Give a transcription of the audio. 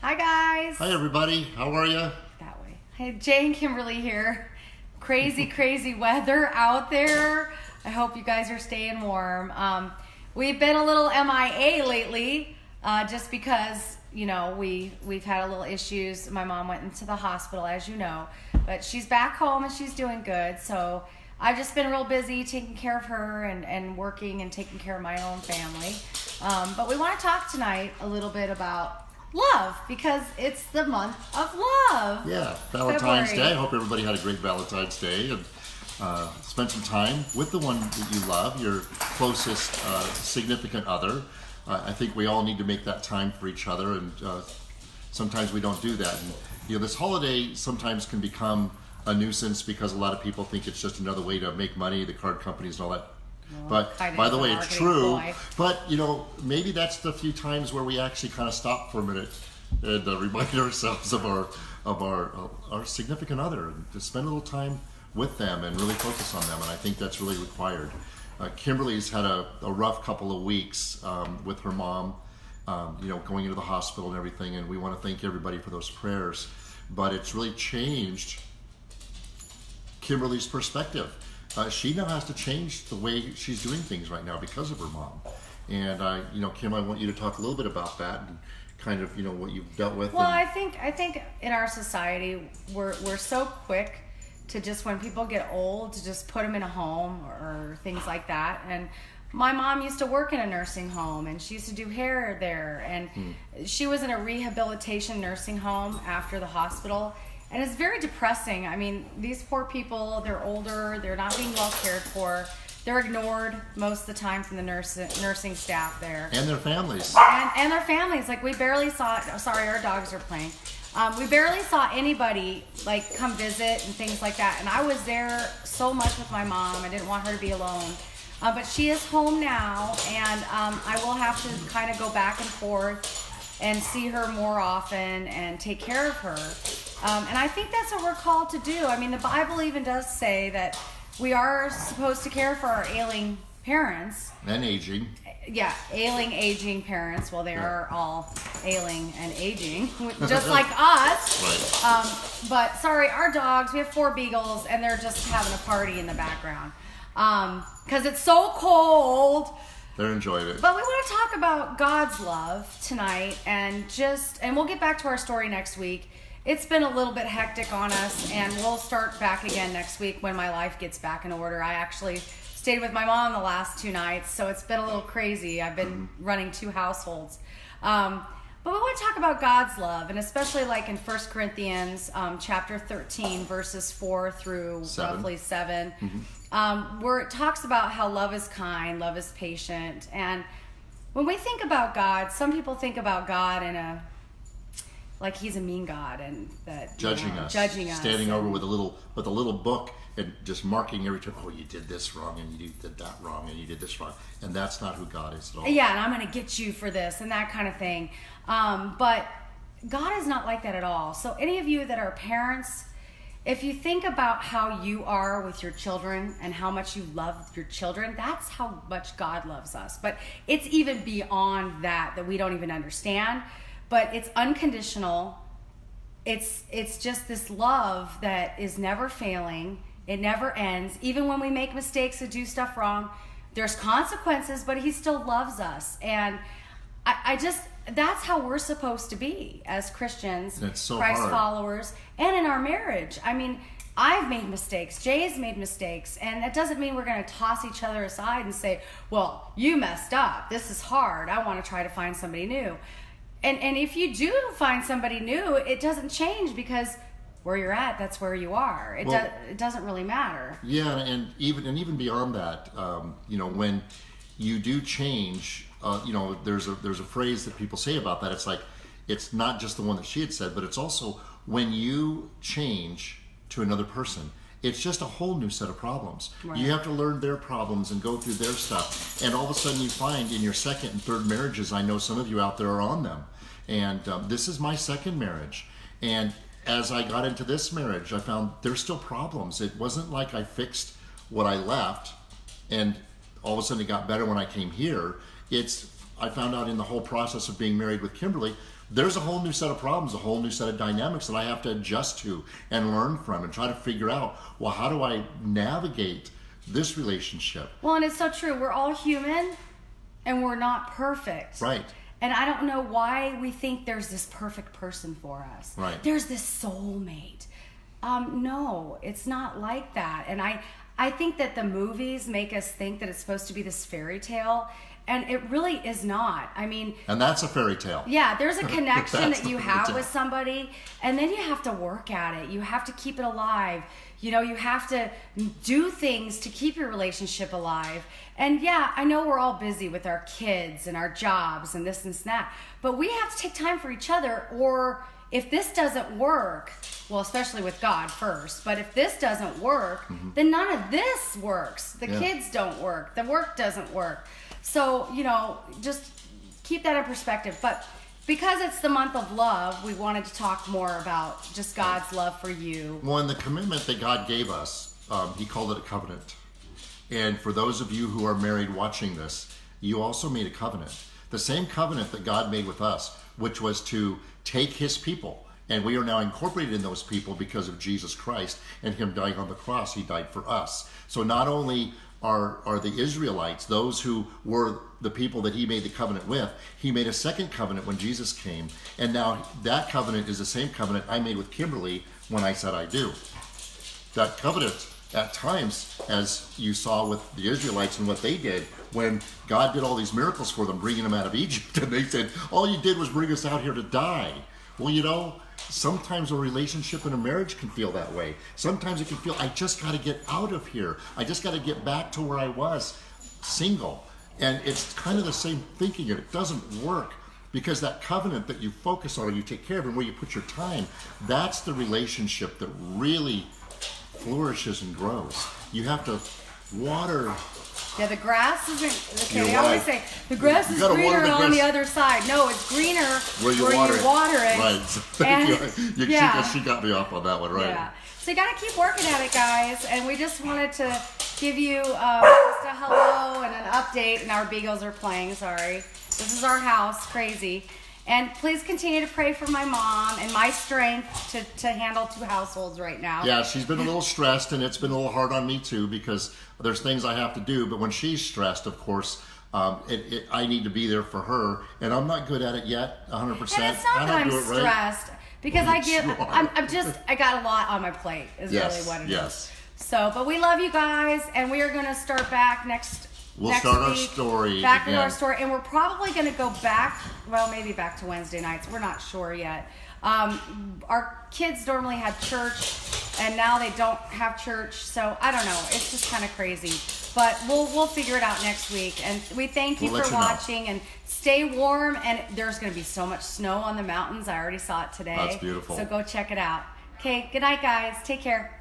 Hi guys. Hi everybody, how are you? That way. Hey, Jay and Kimberly here. Crazy weather out there. I hope you guys are staying warm. We've been a little MIA lately, just because we've had a little issues. My mom went into the hospital, as you know, but she's back home and she's doing good. So I've just been real busy taking care of her and working and taking care of my own family. But we want to talk tonight a little bit about love, because it's the month of love. Yeah, Valentine's February. Day. I hope everybody had a great Valentine's Day and spent some time with the one that you love, your closest significant other. I think we all need to make that time for each other, and sometimes we don't do that. And this holiday sometimes can become a nuisance because a lot of people think it's just another way to make money, the card companies and all that. But by the way, it's true. But maybe that's the few times where we actually kind of stop for a minute and remind ourselves of our significant other, and to spend a little time with them and really focus on them. And I think that's really required. Kimberly's had a rough couple of weeks with her mom, going into the hospital and everything. And we want to thank everybody for those prayers. But it's really changed Kimberly's perspective. She now has to change the way she's doing things right now because of her mom. And Kim, I want you to talk a little bit about that and kind of what you've dealt with. Well, I think in our society we're so quick to just, when people get old, to just put them in a home or things like that. And my mom used to work in a nursing home, and she used to do hair there, and she was in a rehabilitation nursing home after the hospital. And it's very depressing. I mean, these poor people, they're older, they're not being well cared for. They're ignored most of the time from the nursing staff there. And their families. And their families. Like, we barely saw, sorry, our dogs are playing. We barely saw anybody, like, come visit and things like that. And I was there so much with my mom. I didn't want her to be alone. But she is home now, and I will have to kind of go back and forth and see her more often and take care of her. And I think that's what we're called to do. I mean, the Bible even does say that we are supposed to care for our ailing parents. And aging. Yeah, ailing, aging parents. Well, they are all ailing and aging, just like us. Right. But sorry, our dogs, we have 4 beagles, and they're just having a party in the background. Because it's so cold. They're enjoying it. But we want to talk about God's love tonight, and we'll get back to our story next week. It's been a little bit hectic on us, and we'll start back again next week when my life gets back in order. I actually stayed with my mom the last 2 nights, so it's been a little crazy. I've been running 2 households. But we want to talk about God's love, and especially like in 1 Corinthians chapter 13, verses 4 through roughly 7, where it talks about how love is kind, love is patient. And when we think about God, some people think about God in like he's a mean God, and that judging us, standing over with a little book and just marking every time. Oh, you did this wrong, and you did that wrong, and you did this wrong, and that's not who God is at all. Yeah, and I'm going to get you for this and that kind of thing. But God is not like that at all. So any of you that are parents, if you think about how you are with your children and how much you love your children, that's how much God loves us. But it's even beyond that we don't even understand. But it's unconditional. It's just this love that is never failing. It never ends. Even when we make mistakes and do stuff wrong, there's consequences, but he still loves us. And that's how we're supposed to be as Christians, so Christ hard. Followers, and in our marriage. I mean, I've made mistakes. Jay's made mistakes. And that doesn't mean we're going to toss each other aside and say, well, you messed up. This is hard. I want to try to find somebody new. And if you do find somebody new, it doesn't change, because where you're at, that's where you are. It doesn't really matter. Yeah, and even beyond that, when you do change, there's a phrase that people say about that. It's like, it's not just the one that she had said, but it's also when you change to another person, it's just a whole new set of problems. Right. You have to learn their problems and go through their stuff. And all of a sudden you find in your second and third marriages, I know some of you out there are on them. And this is my second marriage. And as I got into this marriage, I found there's still problems. It wasn't like I fixed what I left and all of a sudden it got better when I came here. I found out in the whole process of being married with Kimberly, there's a whole new set of problems, a whole new set of dynamics that I have to adjust to and learn from and try to figure out, well, how do I navigate this relationship? Well, and it's so true. We're all human and we're not perfect. Right. And I don't know why we think there's this perfect person for us. Right. There's this soulmate. No, it's not like that. And I think that the movies make us think that it's supposed to be this fairy tale, and it really is not. I mean... And that's a fairy tale. Yeah, there's a connection That's that you the fairy have tale. with somebody, and then you have to work at it. You have to keep it alive. You know, you have to do things to keep your relationship alive. And yeah, I know we're all busy with our kids and our jobs and this and that, but we have to take time for each other, or if this doesn't work, well, especially with God first, but if this doesn't work, then none of this works. The kids don't work. The work doesn't work. So, you know, just keep that in perspective. But because it's the month of love, we wanted to talk more about just God's love for you. Well, in the commitment that God gave us, he called it a covenant. And for those of you who are married watching this, you also made a covenant. The same covenant that God made with us, which was to take his people. And we are now incorporated in those people because of Jesus Christ and him dying on the cross. He died for us. So not only are the Israelites, those who were the people that he made the covenant with, he made a second covenant when Jesus came. And now that covenant is the same covenant I made with Kimberly when I said I do. That covenant, at times, as you saw with the Israelites and what they did, when God did all these miracles for them, bringing them out of Egypt, and they said, all you did was bring us out here to die. Well, you know, sometimes a relationship and a marriage can feel that way. Sometimes it can feel, I just got to get out of here. I just got to get back to where I was, single. And it's kind of the same thinking, and it doesn't work. Because that covenant that you focus on and you take care of and where you put your time, that's the relationship that really flourishes and grows. You have to water. Yeah, the grass isn't, okay, You're they always right. say, the grass You is gotta water greener the on the grass. other side. No, it's greener Where you water it. Right. And- yeah. She got me off on that one, right? Yeah. So you got to keep working at it, guys. And we just wanted to give you just a hello and an update. And our beagles are playing, sorry. This is our house, crazy. And please continue to pray for my mom and my strength to handle 2 households right now. Yeah, she's been a little stressed, and it's been a little hard on me too, because there's things I have to do. But when she's stressed, of course, I need to be there for her, and I'm not good at it yet, 100%. And it's not that I'm stressed, because I got a lot on my plate, is really what it is. So, but we love you guys, and we are going to start back next We'll next start our week, story back again. to our story, and we're probably going to go back, well, maybe back to Wednesday nights. We're not sure yet. Our kids normally had church, and now they don't have church, so I don't know. It's just kind of crazy. But we'll figure it out next week. And we thank you for watching, and stay warm. And there's going to be so much snow on the mountains. I already saw it today. That's beautiful. So go check it out. Okay, good night, guys. Take care.